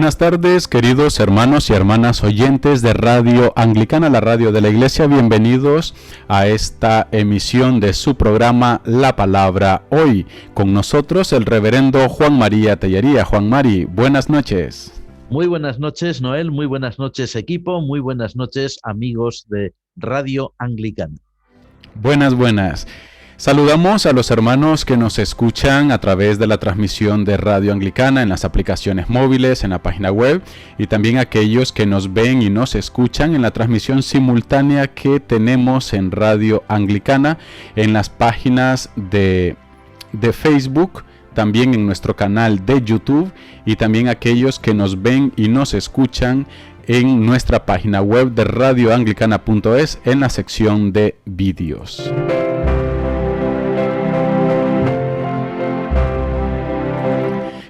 Buenas tardes, queridos hermanos y hermanas oyentes de Radio Anglicana, la radio de la Iglesia. Bienvenidos a esta emisión de su programa La Palabra Hoy. Con nosotros el reverendo Juan María Tellería. Juan Mari, buenas noches. Muy buenas noches, Noel. Muy buenas noches, equipo. Muy buenas noches, amigos de Radio Anglicana. Buenas. Saludamos a los hermanos que nos escuchan a través de la transmisión de Radio Anglicana en las aplicaciones móviles, en la página web, y también a aquellos que nos ven y nos escuchan en la transmisión simultánea que tenemos en Radio Anglicana, en las páginas de Facebook, también en nuestro canal de YouTube, y también aquellos que nos ven y nos escuchan en nuestra página web de radioanglicana.es en la sección de vídeos.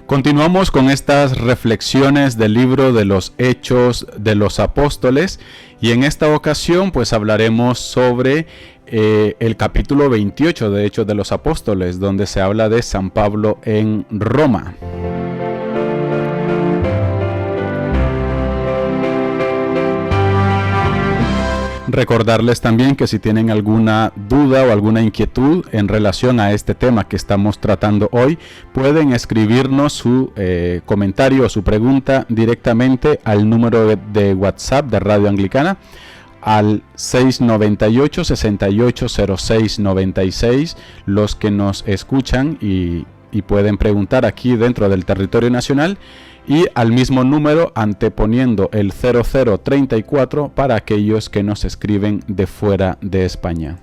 Continuamos con estas reflexiones del libro de los Hechos de los Apóstoles, y en esta ocasión pues hablaremos sobre el capítulo 28 de Hechos de los Apóstoles, donde se habla de San Pablo en Roma. Recordarles también que si tienen alguna duda o alguna inquietud en relación a este tema que estamos tratando hoy, pueden escribirnos su comentario o su pregunta directamente al número de WhatsApp de Radio Anglicana, al 698-680696, los que nos escuchan y pueden preguntar aquí dentro del territorio nacional, y al mismo número anteponiendo el 0034 para aquellos que nos escriben de fuera de España.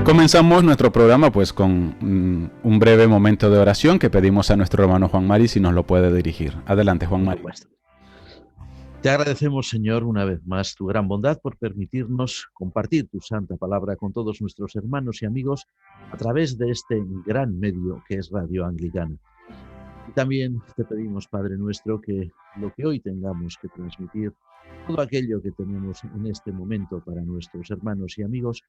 Comenzamos nuestro programa pues con un breve momento de oración que pedimos a nuestro hermano Juan Mari si nos lo puede dirigir. Adelante, Juan Mari. Te agradecemos, Señor, una vez más tu gran bondad por permitirnos compartir tu santa palabra con todos nuestros hermanos y amigos a través de este gran medio que es Radio Anglicana. Y también te pedimos, Padre nuestro, que lo que hoy tengamos que transmitir, todo aquello que tenemos en este momento para nuestros hermanos y amigos,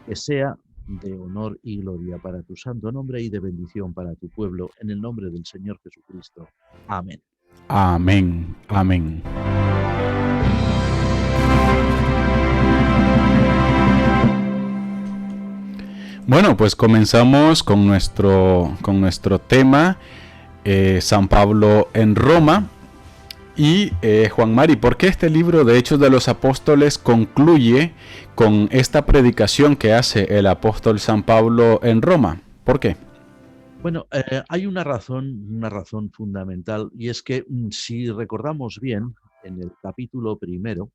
que sea de honor y gloria para tu santo nombre y de bendición para tu pueblo, en el nombre del Señor Jesucristo. Amén. Amén. Amén. Bueno, pues comenzamos con nuestro tema, San Pablo en Roma. Y Juan Mari, ¿por qué este libro de Hechos de los Apóstoles concluye con esta predicación que hace el apóstol San Pablo en Roma? ¿Por qué? Bueno, hay una razón fundamental, y es que si recordamos bien, en el capítulo 1,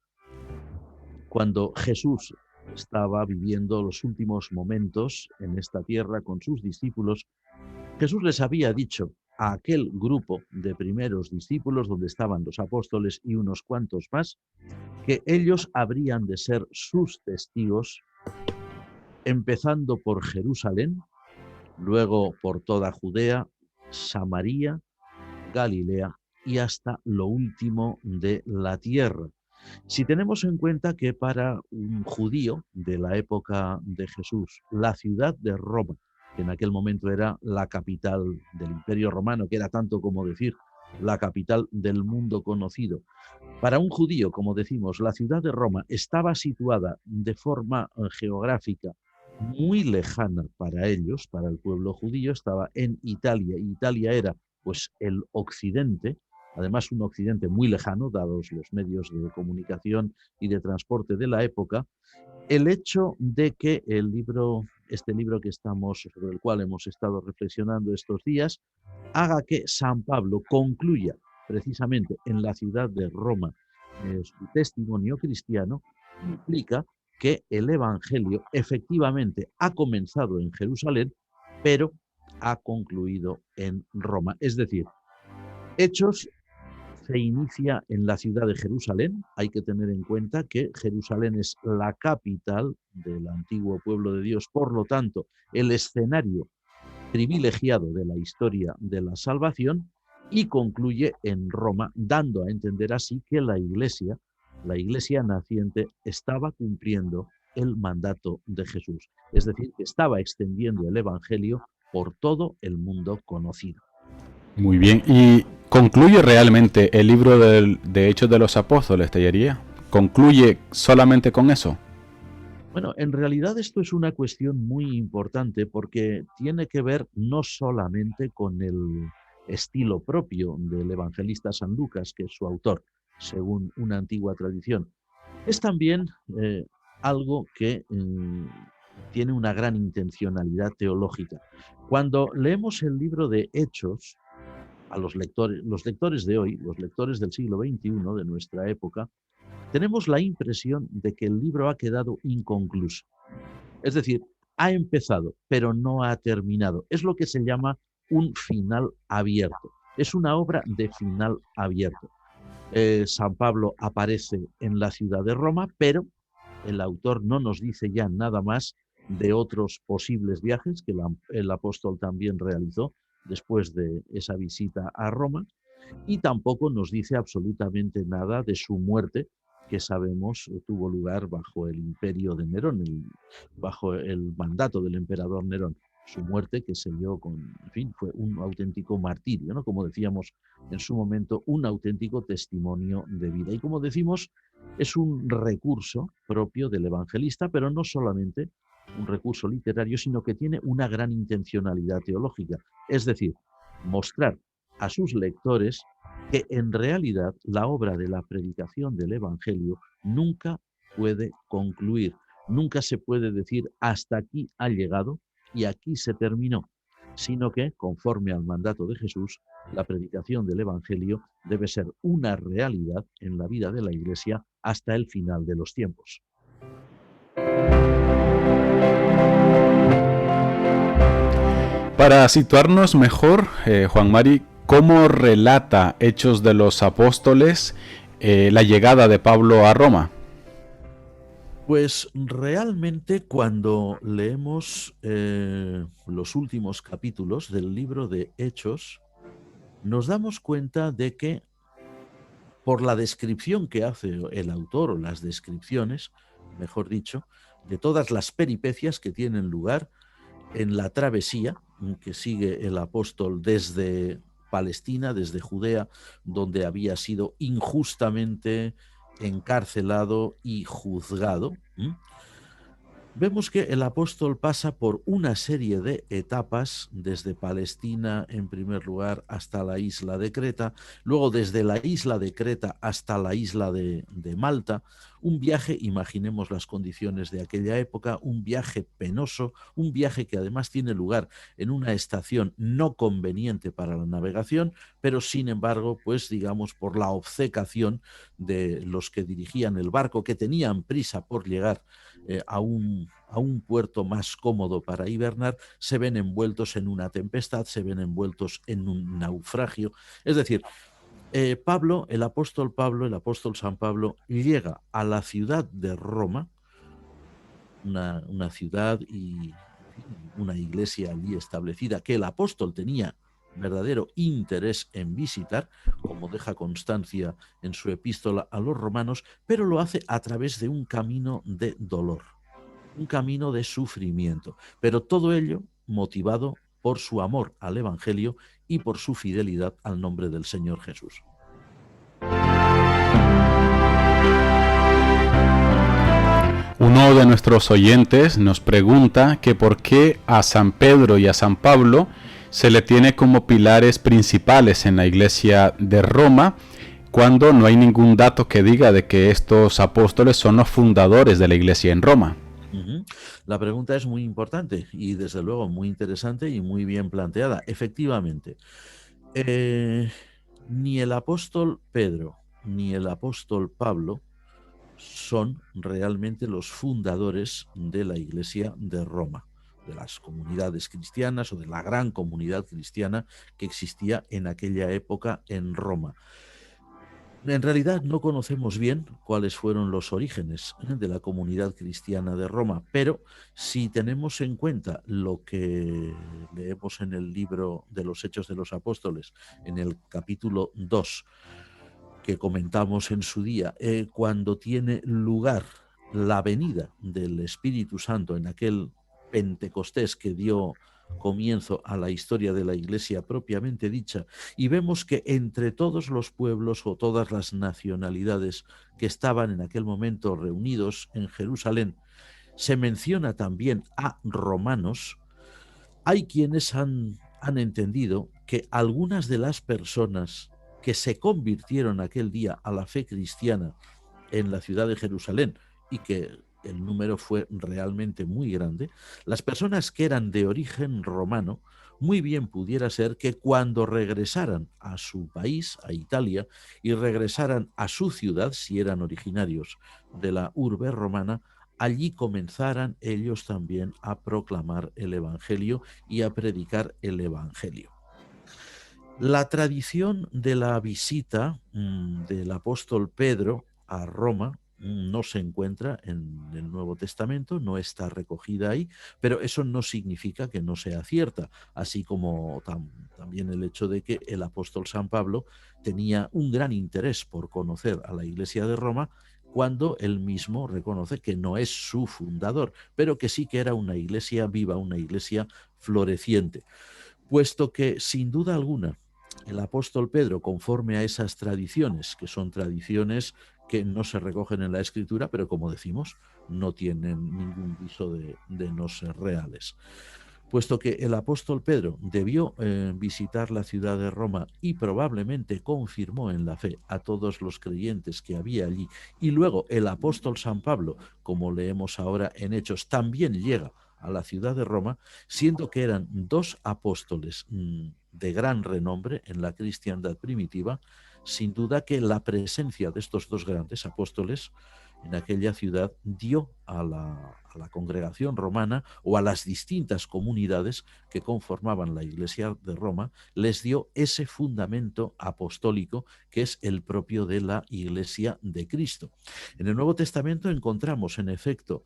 cuando Jesús estaba viviendo los últimos momentos en esta tierra con sus discípulos, Jesús les había dicho a aquel grupo de primeros discípulos, donde estaban los apóstoles y unos cuantos más, que ellos habrían de ser sus testigos, empezando por Jerusalén, luego por toda Judea, Samaria, Galilea y hasta lo último de la tierra. Si tenemos en cuenta que para un judío de la época de Jesús, la ciudad de Roma, que en aquel momento era la capital del Imperio Romano, que era tanto como decir la capital del mundo conocido, para un judío, como decimos, la ciudad de Roma estaba situada de forma geográfica muy lejana para ellos, para el pueblo judío, estaba en Italia, y Italia era pues el occidente, además un occidente muy lejano, dados los medios de comunicación y de transporte de la época. El hecho de que este libro sobre el cual hemos estado reflexionando estos días, haga que San Pablo concluya precisamente en la ciudad de Roma su testimonio cristiano, implica que el Evangelio efectivamente ha comenzado en Jerusalén, pero ha concluido en Roma. Es decir, Hechos se inicia en la ciudad de Jerusalén. Hay que tener en cuenta que Jerusalén es la capital del antiguo pueblo de Dios, por lo tanto, el escenario privilegiado de la historia de la salvación, y concluye en Roma, dando a entender así que la iglesia naciente, estaba cumpliendo el mandato de Jesús. Es decir, que estaba extendiendo el Evangelio por todo el mundo conocido. Muy bien. ¿Y concluye realmente el libro de Hechos de los Apóstoles, Tellería? ¿Concluye solamente con eso? Bueno, en realidad esto es una cuestión muy importante porque tiene que ver no solamente con el estilo propio del evangelista San Lucas, que es su autor, según una antigua tradición. Es también eh, algo que tiene una gran intencionalidad teológica. Cuando leemos el libro de Hechos, a los lectores de hoy, los lectores del siglo XXI, de nuestra época, tenemos la impresión de que el libro ha quedado inconcluso. Es decir, ha empezado, pero no ha terminado. Es lo que se llama un final abierto. Es una obra de final abierto. San Pablo aparece en la ciudad de Roma, pero el autor no nos dice ya nada más de otros posibles viajes que el apóstol también realizó después de esa visita a Roma, y tampoco nos dice absolutamente nada de su muerte, que sabemos tuvo lugar bajo el imperio de Nerón, bajo el mandato del emperador Nerón. Su muerte que selló con, en fin, fue un auténtico martirio, ¿no? Como decíamos en su momento, un auténtico testimonio de vida. Y como decimos, es un recurso propio del evangelista, pero no solamente un recurso literario, sino que tiene una gran intencionalidad teológica. Es decir, mostrar a sus lectores que en realidad la obra de la predicación del Evangelio nunca puede concluir, nunca se puede decir hasta aquí ha llegado y aquí se terminó, sino que, conforme al mandato de Jesús, la predicación del Evangelio debe ser una realidad en la vida de la Iglesia hasta el final de los tiempos. Para situarnos mejor, Juan Mari, ¿cómo relata Hechos de los Apóstoles la llegada de Pablo a Roma? Pues realmente cuando leemos los últimos capítulos del libro de Hechos, nos damos cuenta de que por la descripción que hace el autor, o las descripciones, mejor dicho, de todas las peripecias que tienen lugar en la travesía que sigue el apóstol desde Palestina, desde Judea, donde había sido injustamente encarcelado y juzgado, vemos que el apóstol pasa por una serie de etapas, desde Palestina en primer lugar hasta la isla de Creta, luego desde la isla de Creta hasta la isla de Malta, un viaje, imaginemos las condiciones de aquella época, un viaje penoso, un viaje que además tiene lugar en una estación no conveniente para la navegación, pero sin embargo, pues digamos, por la obcecación de los que dirigían el barco, que tenían prisa por llegar a un puerto más cómodo para hibernar, se ven envueltos en una tempestad, se ven envueltos en un naufragio. Es decir, Pablo, el apóstol San Pablo, llega a la ciudad de Roma, una ciudad y una iglesia allí establecida que el apóstol tenía verdadero interés en visitar, como deja constancia en su epístola a los romanos, pero lo hace a través de un camino de dolor, un camino de sufrimiento, pero todo ello motivado por su amor al Evangelio y por su fidelidad al nombre del Señor Jesús. Uno de nuestros oyentes nos pregunta que por qué a San Pedro y a San Pablo se le tiene como pilares principales en la iglesia de Roma, cuando no hay ningún dato que diga de que estos apóstoles son los fundadores de la iglesia en Roma. La pregunta es muy importante y desde luego muy interesante y muy bien planteada. Efectivamente, ni el apóstol Pedro ni el apóstol Pablo son realmente los fundadores de la iglesia de Roma, de las comunidades cristianas o de la gran comunidad cristiana que existía en aquella época en Roma. En realidad no conocemos bien cuáles fueron los orígenes de la comunidad cristiana de Roma, pero si tenemos en cuenta lo que leemos en el libro de los Hechos de los Apóstoles, en el capítulo 2, que comentamos en su día, cuando tiene lugar la venida del Espíritu Santo en aquel Pentecostés que dio comienzo a la historia de la Iglesia propiamente dicha, y vemos que entre todos los pueblos o todas las nacionalidades que estaban en aquel momento reunidos en Jerusalén, se menciona también a romanos. Hay quienes han entendido que algunas de las personas que se convirtieron aquel día a la fe cristiana en la ciudad de Jerusalén, y que el número fue realmente muy grande, las personas que eran de origen romano, muy bien pudiera ser que cuando regresaran a su país, a Italia, y regresaran a su ciudad, si eran originarios de la urbe romana, allí comenzaran ellos también a proclamar el Evangelio y a predicar el Evangelio. La tradición de la visita del apóstol Pedro a Roma no se encuentra en el Nuevo Testamento, no está recogida ahí, pero eso no significa que no sea cierta, así como también el hecho de que el apóstol San Pablo tenía un gran interés por conocer a la Iglesia de Roma, cuando él mismo reconoce que no es su fundador, pero que sí que era una iglesia viva, una iglesia floreciente, puesto que sin duda alguna el apóstol Pedro, conforme a esas tradiciones, que son tradiciones que no se recogen en la Escritura, pero como decimos, no tienen ningún viso de no ser reales. Puesto que el apóstol Pedro debió visitar la ciudad de Roma y probablemente confirmó en la fe a todos los creyentes que había allí, y luego el apóstol San Pablo, como leemos ahora en Hechos, también llega a la ciudad de Roma, siendo que eran dos apóstoles de gran renombre en la cristiandad primitiva. Sin duda que la presencia de estos dos grandes apóstoles en aquella ciudad dio a la congregación romana, o a las distintas comunidades que conformaban la Iglesia de Roma, les dio ese fundamento apostólico que es el propio de la Iglesia de Cristo. En el Nuevo Testamento encontramos, en efecto,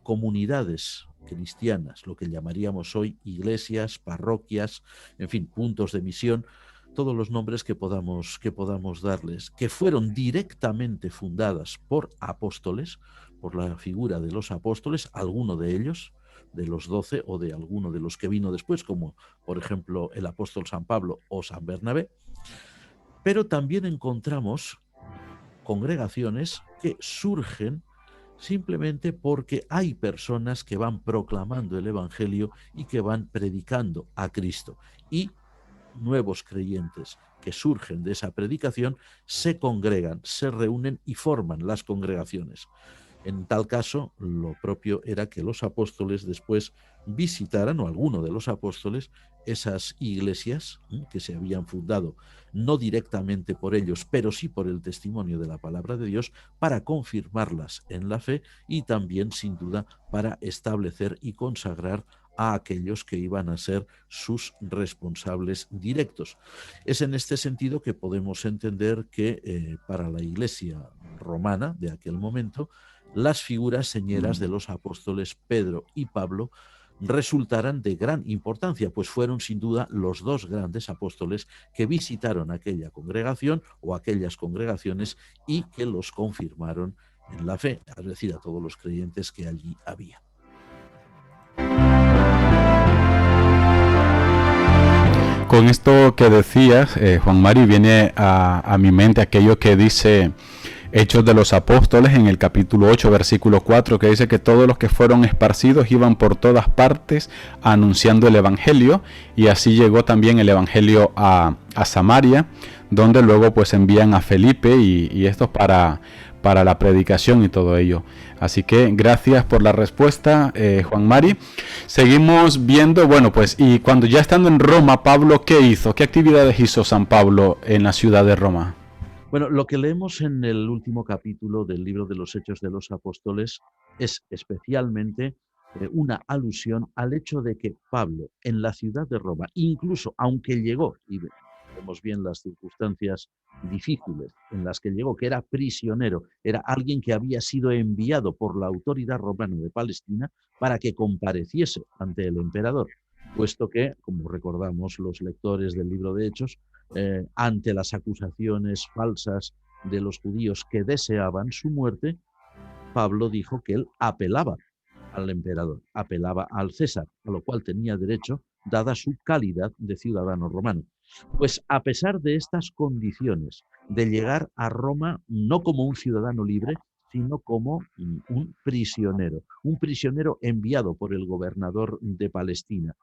comunidades cristianas, lo que llamaríamos hoy iglesias, parroquias, en fin, puntos de misión, todos los nombres que podamos darles, que fueron directamente fundadas por apóstoles, por la figura de los apóstoles, alguno de ellos, de los 12 o de alguno de los que vino después, como por ejemplo el apóstol San Pablo o San Bernabé. Pero también encontramos congregaciones que surgen simplemente porque hay personas que van proclamando el Evangelio y que van predicando a Cristo. Y nuevos creyentes que surgen de esa predicación se congregan, se reúnen y forman las congregaciones. En tal caso, lo propio era que los apóstoles después visitaran, o alguno de los apóstoles, esas iglesias que se habían fundado, no directamente por ellos, pero sí por el testimonio de la palabra de Dios, para confirmarlas en la fe y también, sin duda, para establecer y consagrar a aquellos que iban a ser sus responsables directos. Es en este sentido que podemos entender que para la Iglesia romana de aquel momento, las figuras señeras de los apóstoles Pedro y Pablo resultaran de gran importancia, pues fueron sin duda los dos grandes apóstoles que visitaron aquella congregación o aquellas congregaciones y que los confirmaron en la fe, es decir, a todos los creyentes que allí había. Con esto que decías, Juan Mari, viene a mi mente aquello que dice Hechos de los Apóstoles en el capítulo 8, versículo 4, que dice que todos los que fueron esparcidos iban por todas partes anunciando el Evangelio, y así llegó también el Evangelio a Samaria, donde luego pues envían a Felipe y esto para la predicación y todo ello. Así que gracias por la respuesta, Juan Mari. Seguimos viendo, bueno, pues, y cuando ya estando en Roma, Pablo, ¿qué hizo? ¿Qué actividades hizo San Pablo en la ciudad de Roma? Bueno, lo que leemos en el último capítulo del libro de los Hechos de los Apóstoles es especialmente una alusión al hecho de que Pablo en la ciudad de Roma, incluso aunque llegó, y vemos bien las circunstancias difíciles en las que llegó, que era prisionero, era alguien que había sido enviado por la autoridad romana de Palestina para que compareciese ante el emperador, puesto que, como recordamos los lectores del libro de Hechos, ante las acusaciones falsas de los judíos que deseaban su muerte, Pablo dijo que él apelaba al emperador, apelaba al César, a lo cual tenía derecho, dada su calidad de ciudadano romano. Pues a pesar de estas condiciones, de llegar a Roma no como un ciudadano libre, sino como un prisionero enviado por el gobernador de Palestina.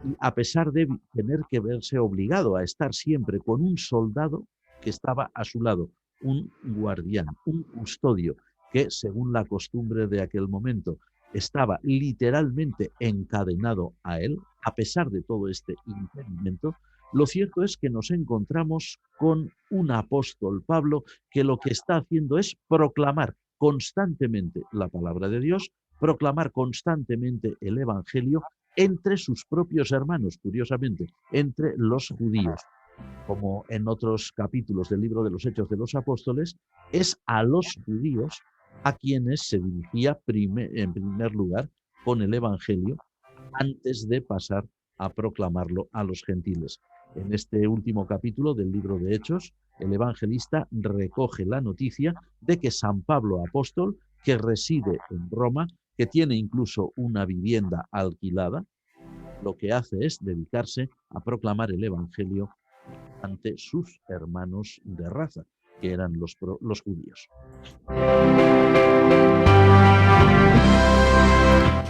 Y a pesar de tener que verse obligado a estar siempre con un soldado que estaba a su lado, un guardián, un custodio, que según la costumbre de aquel momento estaba literalmente encadenado a él, a pesar de todo este impedimento, lo cierto es que nos encontramos con un apóstol Pablo que lo que está haciendo es proclamar constantemente la palabra de Dios, proclamar constantemente el Evangelio entre sus propios hermanos, curiosamente, entre los judíos. Como en otros capítulos del libro de los Hechos de los Apóstoles, es a los judíos a quienes se dirigía en primer lugar con el Evangelio antes de pasar a proclamarlo a los gentiles. En este último capítulo del libro de Hechos, el evangelista recoge la noticia de que San Pablo apóstol, que reside en Roma, que tiene incluso una vivienda alquilada, lo que hace es dedicarse a proclamar el Evangelio ante sus hermanos de raza, que eran los judíos.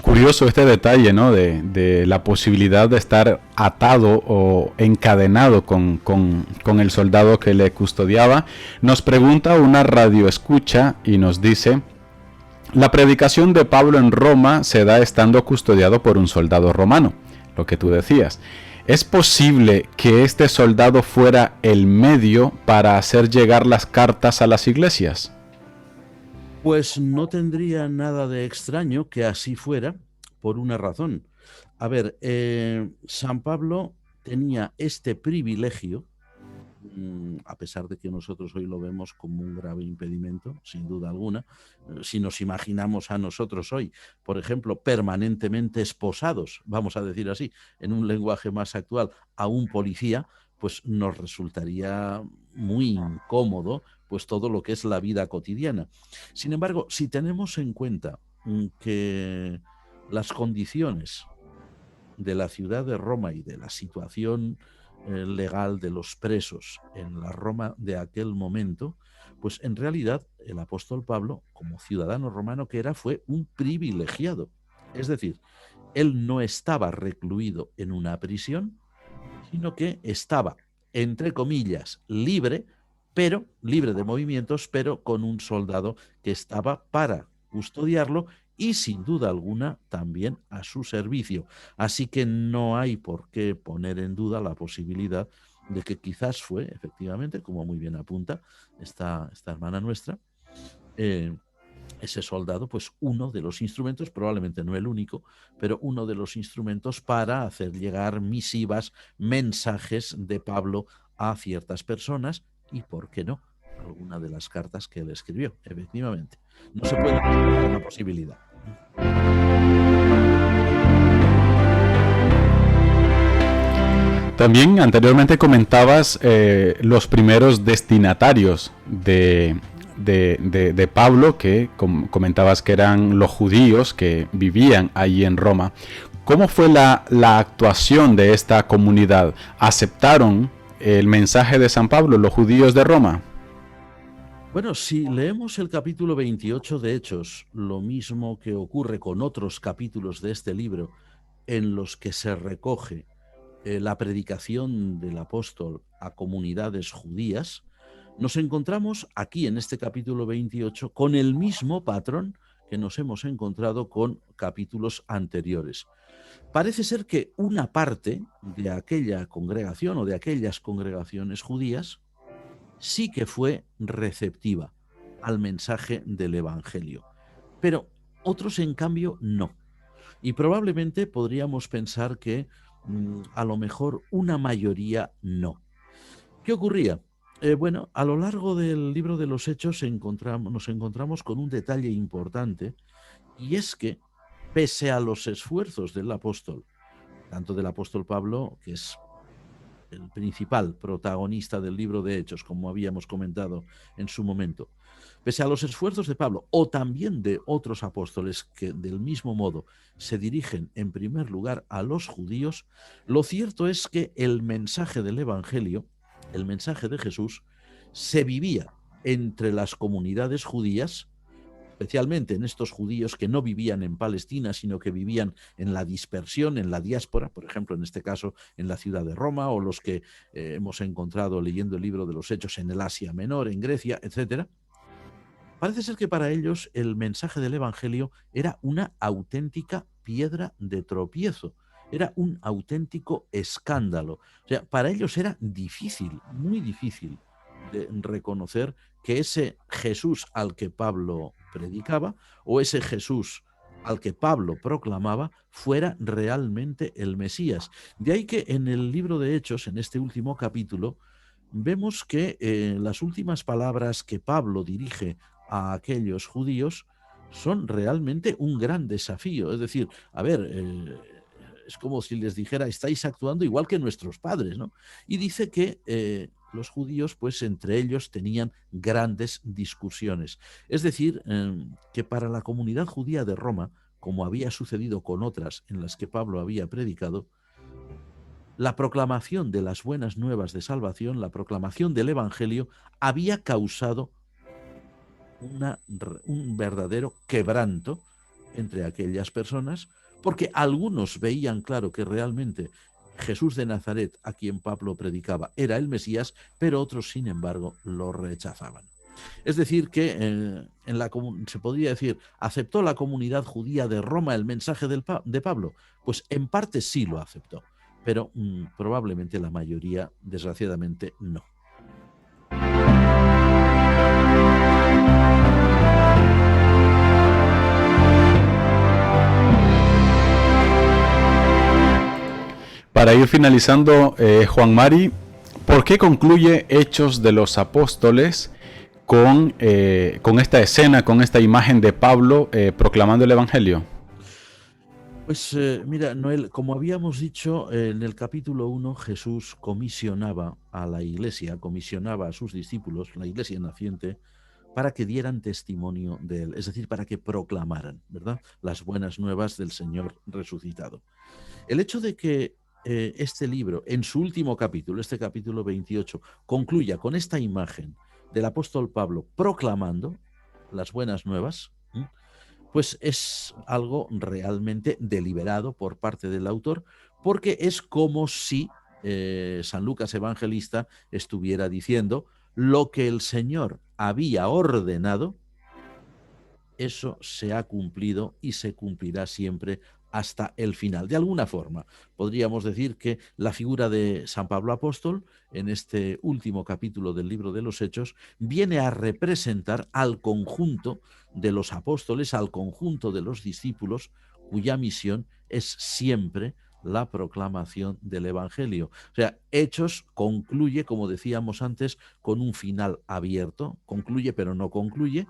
Curioso este detalle, ¿no? De la posibilidad de estar atado o encadenado con el soldado que le custodiaba. Nos pregunta una radioescucha y nos dice: la predicación de Pablo en Roma se da estando custodiado por un soldado romano, lo que tú decías. ¿Es posible que este soldado fuera el medio para hacer llegar las cartas a las iglesias? Pues no tendría nada de extraño que así fuera, por una razón. A ver, San Pablo tenía este privilegio, a pesar de que nosotros hoy lo vemos como un grave impedimento, sin duda alguna. Si nos imaginamos a nosotros hoy, por ejemplo, permanentemente esposados, vamos a decir así, en un lenguaje más actual, a un policía, pues nos resultaría muy incómodo pues todo lo que es la vida cotidiana. Sin embargo, si tenemos en cuenta que las condiciones de la ciudad de Roma y de la situación legal de los presos en la Roma de aquel momento, pues en realidad el apóstol Pablo, como ciudadano romano que era, fue un privilegiado. Es decir, él no estaba recluido en una prisión, sino que estaba, entre comillas, libre, pero libre de movimientos, pero con un soldado que estaba para custodiarlo y sin duda alguna también a su servicio. Así que no hay por qué poner en duda la posibilidad de que quizás fue, efectivamente, como muy bien apunta esta hermana nuestra, ese soldado, pues uno de los instrumentos, probablemente no el único, pero uno de los instrumentos para hacer llegar misivas, mensajes de Pablo a ciertas personas y, ¿por qué no?, alguna de las cartas que él escribió, efectivamente. No se puede descartar una posibilidad. También anteriormente comentabas los primeros destinatarios de Pablo, que comentabas que eran los judíos que vivían allí en Roma. ¿Cómo fue la actuación de esta comunidad? ¿Aceptaron el mensaje de San Pablo, los judíos de Roma? Bueno, si leemos el capítulo 28 de Hechos, lo mismo que ocurre con otros capítulos de este libro, en los que se recoge la predicación del apóstol a comunidades judías, nos encontramos aquí en este capítulo 28 con el mismo patrón que nos hemos encontrado con capítulos anteriores. Parece ser que una parte de aquella congregación o de aquellas congregaciones judías sí que fue receptiva al mensaje del Evangelio, pero otros en cambio no. Y probablemente podríamos pensar que a lo mejor una mayoría no. ¿Qué ocurría? Bueno, a lo largo del libro de los Hechos nos encontramos con un detalle importante, y es que, pese a los esfuerzos del apóstol, tanto del apóstol Pablo, que es el principal protagonista del libro de Hechos, como habíamos comentado en su momento. Pese a los esfuerzos de Pablo o también de otros apóstoles que del mismo modo se dirigen en primer lugar a los judíos, lo cierto es que el mensaje del Evangelio, el mensaje de Jesús, se vivía entre las comunidades judías, especialmente en estos judíos que no vivían en Palestina, sino que vivían en la dispersión, en la diáspora, por ejemplo, en este caso, en la ciudad de Roma, o los que hemos encontrado leyendo el libro de los Hechos en el Asia Menor, en Grecia, etc. Parece ser que para ellos el mensaje del Evangelio era una auténtica piedra de tropiezo, era un auténtico escándalo. O sea, para ellos era difícil, muy difícil de reconocer que ese Jesús al que Pablo predicaba o ese Jesús al que Pablo proclamaba fuera realmente el Mesías. De ahí que en el libro de Hechos, en este último capítulo, vemos que las últimas palabras que Pablo dirige a aquellos judíos son realmente un gran desafío. Es decir, a ver, es como si les dijera, estáis actuando igual que nuestros padres, ¿no? Y dice que los judíos, pues entre ellos tenían grandes discusiones. Es decir, que para la comunidad judía de Roma, como había sucedido con otras en las que Pablo había predicado, la proclamación de las buenas nuevas de salvación, la proclamación del Evangelio, había causado un verdadero quebranto entre aquellas personas, porque algunos veían claro que realmente Jesús de Nazaret, a quien Pablo predicaba, era el Mesías, pero otros, sin embargo, lo rechazaban. Es decir, que se podría decir, ¿aceptó la comunidad judía de Roma el mensaje de Pablo? Pues en parte sí lo aceptó, pero probablemente la mayoría, desgraciadamente, no. Para ir finalizando, Juan Mari, ¿por qué concluye Hechos de los Apóstoles con esta escena, con esta imagen de Pablo proclamando el Evangelio? Pues mira, Noel, como habíamos dicho, en el capítulo 1 Jesús comisionaba a la iglesia, comisionaba a sus discípulos, la iglesia naciente, para que dieran testimonio de él, es decir, para que proclamaran, ¿verdad?, las buenas nuevas del Señor resucitado. El hecho de que este libro, en su último capítulo, este capítulo 28, concluya con esta imagen del apóstol Pablo proclamando las buenas nuevas, pues es algo realmente deliberado por parte del autor, porque es como si San Lucas Evangelista estuviera diciendo lo que el Señor había ordenado, eso se ha cumplido y se cumplirá siempre hasta el final. De alguna forma, podríamos decir que la figura de San Pablo Apóstol, en este último capítulo del libro de los Hechos, viene a representar al conjunto de los apóstoles, al conjunto de los discípulos, cuya misión es siempre la proclamación del Evangelio. O sea, Hechos concluye, como decíamos antes, con un final abierto, concluye pero no concluye,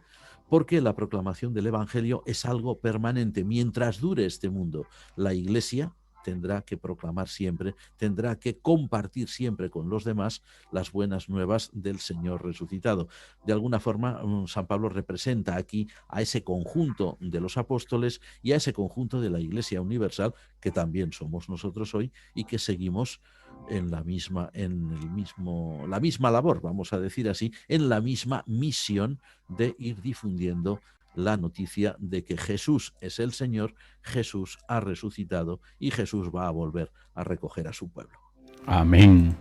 porque la proclamación del Evangelio es algo permanente. Mientras dure este mundo, la Iglesia tendrá que proclamar siempre, tendrá que compartir siempre con los demás las buenas nuevas del Señor resucitado. De alguna forma, San Pablo representa aquí a ese conjunto de los apóstoles y a ese conjunto de la Iglesia universal, que también somos nosotros hoy y que seguimos en la misma labor, vamos a decir así, en la misma misión de ir difundiendo la noticia de que Jesús es el Señor, Jesús ha resucitado y Jesús va a volver a recoger a su pueblo. Amén.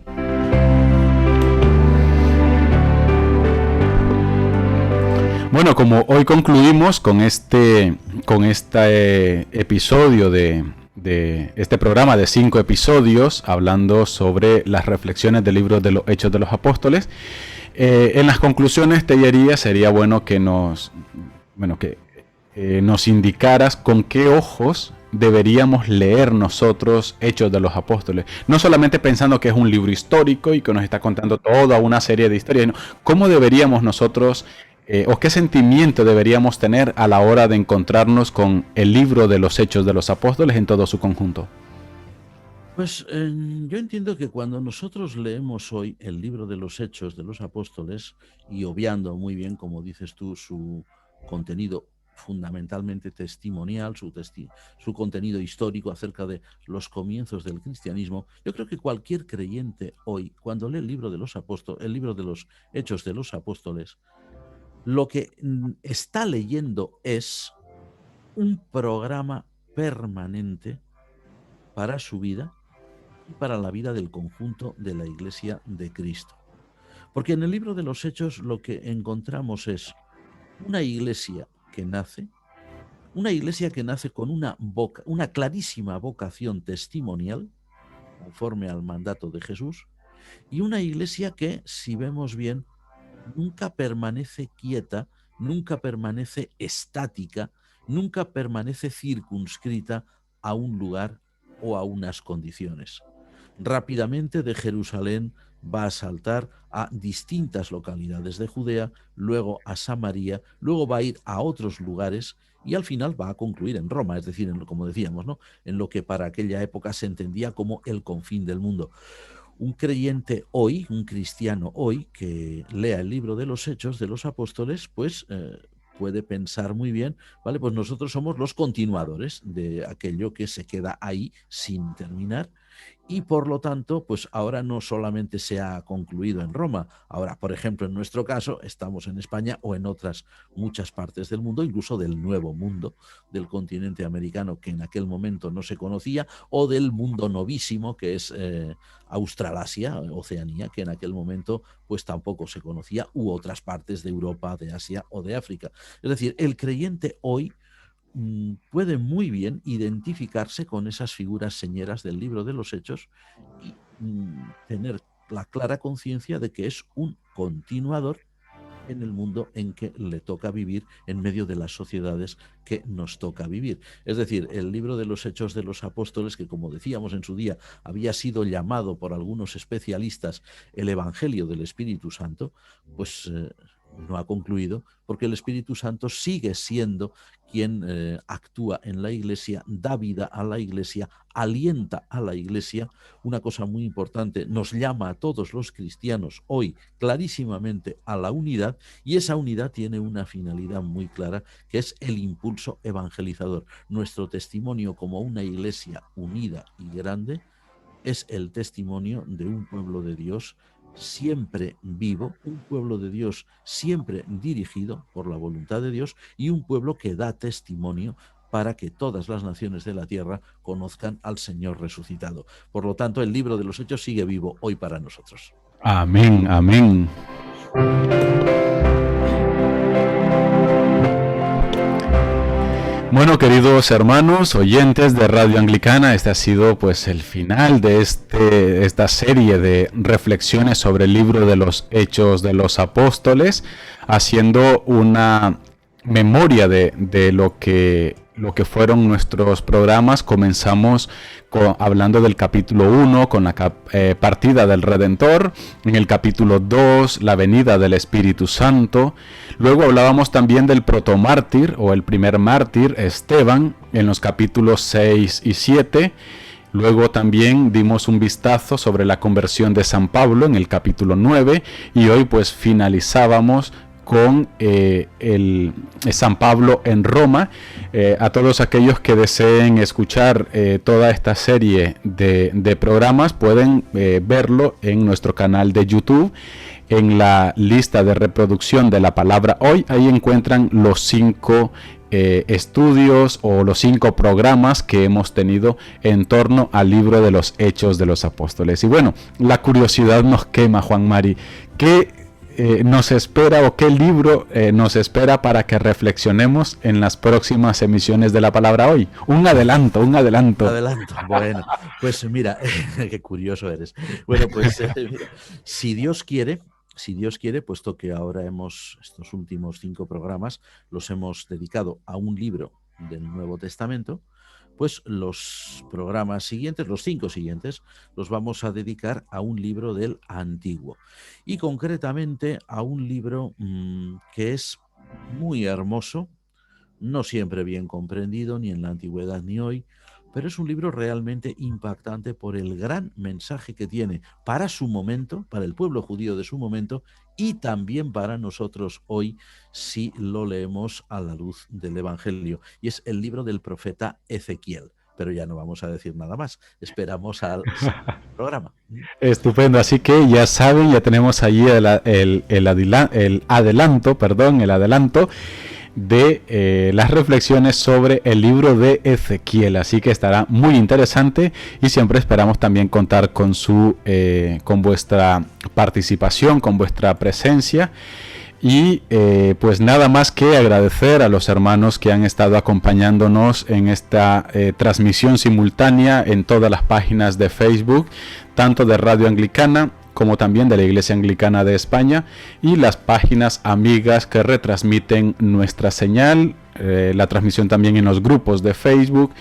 Bueno, como hoy concluimos con este episodio de este programa de 5 episodios hablando sobre las reflexiones del libro de los Hechos de los Apóstoles, en las conclusiones, Tellería, sería bueno que nos indicaras con qué ojos deberíamos leer nosotros Hechos de los Apóstoles. No solamente pensando que es un libro histórico y que nos está contando toda una serie de historias, sino cómo deberíamos nosotros o qué sentimiento deberíamos tener a la hora de encontrarnos con el libro de los Hechos de los Apóstoles en todo su conjunto. Pues yo entiendo que cuando nosotros leemos hoy el libro de los Hechos de los Apóstoles, y obviando muy bien, como dices tú, su contenido fundamentalmente testimonial, su contenido histórico acerca de los comienzos del cristianismo, yo creo que cualquier creyente hoy, cuando lee el libro de los apóstoles, el libro de los Hechos de los Apóstoles, lo que está leyendo es un programa permanente para su vida y para la vida del conjunto de la Iglesia de Cristo. Porque en el libro de los Hechos lo que encontramos es una iglesia que nace con una clarísima vocación testimonial, conforme al mandato de Jesús, y una iglesia que, si vemos bien, nunca permanece quieta, nunca permanece estática, nunca permanece circunscrita a un lugar o a unas condiciones. Rápidamente de Jerusalén va a saltar a distintas localidades de Judea, luego a Samaria, luego va a ir a otros lugares y al final va a concluir en Roma, es decir, como decíamos, ¿no? En lo que para aquella época se entendía como el confín del mundo. Un creyente hoy, un cristiano hoy, que lea el libro de los Hechos de los Apóstoles, pues puede pensar muy bien, ¿vale? Pues nosotros somos los continuadores de aquello que se queda ahí sin terminar y por lo tanto, pues ahora no solamente se ha concluido en Roma, ahora, por ejemplo, en nuestro caso, estamos en España o en otras muchas partes del mundo, incluso del Nuevo Mundo, del continente americano que en aquel momento no se conocía, o del mundo novísimo que es Australasia, Oceanía, que en aquel momento pues tampoco se conocía, u otras partes de Europa, de Asia o de África. Es decir, el creyente hoy puede muy bien identificarse con esas figuras señeras del libro de los Hechos y tener la clara conciencia de que es un continuador en el mundo en que le toca vivir, en medio de las sociedades que nos toca vivir. Es decir, el libro de los Hechos de los Apóstoles, que como decíamos en su día, había sido llamado por algunos especialistas el Evangelio del Espíritu Santo, pues no ha concluido, porque el Espíritu Santo sigue siendo quien actúa en la Iglesia, da vida a la Iglesia, alienta a la Iglesia. Una cosa muy importante, nos llama a todos los cristianos hoy clarísimamente a la unidad, y esa unidad tiene una finalidad muy clara, que es el impulso evangelizador. Nuestro testimonio como una Iglesia unida y grande es el testimonio de un pueblo de Dios siempre vivo, un pueblo de Dios siempre dirigido por la voluntad de Dios y un pueblo que da testimonio para que todas las naciones de la tierra conozcan al Señor resucitado. Por lo tanto, el libro de los Hechos sigue vivo hoy para nosotros. Amén, amén. Bueno, queridos hermanos, oyentes de Radio Anglicana, este ha sido pues el final de esta serie de reflexiones sobre el libro de los Hechos de los Apóstoles, haciendo una memoria de lo que fueron nuestros programas. Comenzamos hablando del capítulo 1 con la partida del Redentor, en el capítulo 2 la venida del Espíritu Santo. Luego hablábamos también del protomártir o el primer mártir, Esteban, en los capítulos 6 y 7. Luego también dimos un vistazo sobre la conversión de San Pablo en el capítulo 9 y hoy pues finalizábamos con San Pablo en Roma. A todos aquellos que deseen escuchar toda esta serie de programas pueden verlo en nuestro canal de YouTube, en la lista de reproducción de la palabra hoy. Ahí encuentran los 5 estudios o los 5 programas que hemos tenido en torno al libro de los Hechos de los Apóstoles. Y bueno, la curiosidad nos quema, Juan Mari. ¿Qué nos espera o qué libro nos espera para que reflexionemos en las próximas emisiones de la palabra hoy? Un adelanto, un adelanto. Adelanto. Bueno, pues mira, qué curioso eres. Bueno, pues mira, si Dios quiere, puesto que ahora estos últimos 5 programas los hemos dedicado a un libro del Nuevo Testamento, pues los programas siguientes, los 5 siguientes, los vamos a dedicar a un libro del Antiguo. Y concretamente a un libro que es muy hermoso, no siempre bien comprendido, ni en la antigüedad ni hoy, pero es un libro realmente impactante por el gran mensaje que tiene para su momento, para el pueblo judío de su momento, y también para nosotros hoy si lo leemos a la luz del Evangelio. Y es el libro del profeta Ezequiel. Pero ya no vamos a decir nada más. Esperamos al programa. Estupendo, así que ya saben, ya tenemos allí el adelanto de las reflexiones sobre el libro de Ezequiel, así que estará muy interesante y siempre esperamos también contar con con vuestra participación, con vuestra presencia. Y pues nada más que agradecer a los hermanos que han estado acompañándonos en esta transmisión simultánea en todas las páginas de Facebook, tanto de Radio Anglicana como también de la Iglesia Anglicana de España, y las páginas amigas que retransmiten nuestra señal, la transmisión también en los grupos de Facebook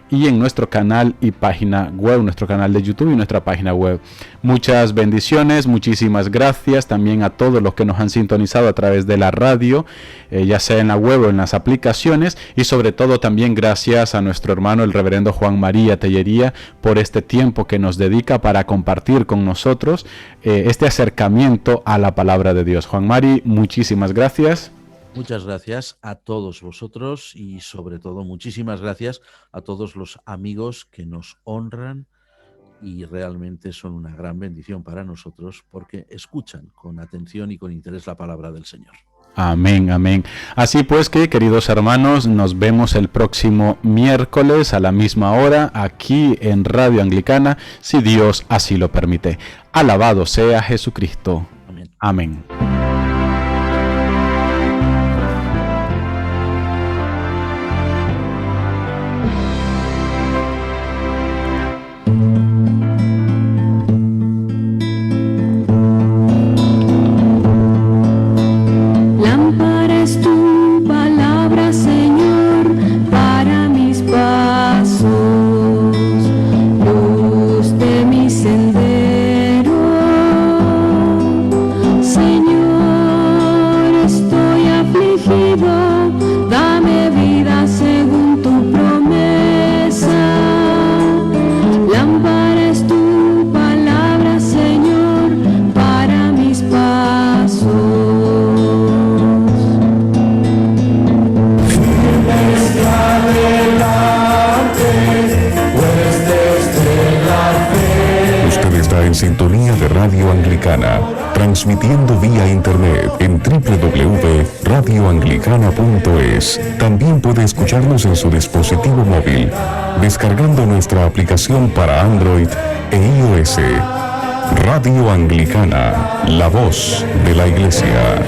y en nuestro canal y página web, nuestro canal de YouTube y nuestra página web. Muchas bendiciones, muchísimas gracias también a todos los que nos han sintonizado a través de la radio, ya sea en la web o en las aplicaciones, y sobre todo también gracias a nuestro hermano el reverendo Juan María Tellería por este tiempo que nos dedica para compartir con nosotros este acercamiento a la palabra de Dios. Juan Mari, muchísimas gracias. Muchas gracias a todos vosotros y sobre todo muchísimas gracias a todos los amigos que nos honran y realmente son una gran bendición para nosotros porque escuchan con atención y con interés la palabra del Señor. Amén, amén. Así pues que, queridos hermanos, nos vemos el próximo miércoles a la misma hora aquí en Radio Anglicana, si Dios así lo permite. Alabado sea Jesucristo. Amén. Amén. Sintonía de Radio Anglicana, transmitiendo vía internet en www.radioanglicana.es. También puede escucharnos en su dispositivo móvil, descargando nuestra aplicación para Android e iOS. Radio Anglicana, la voz de la Iglesia.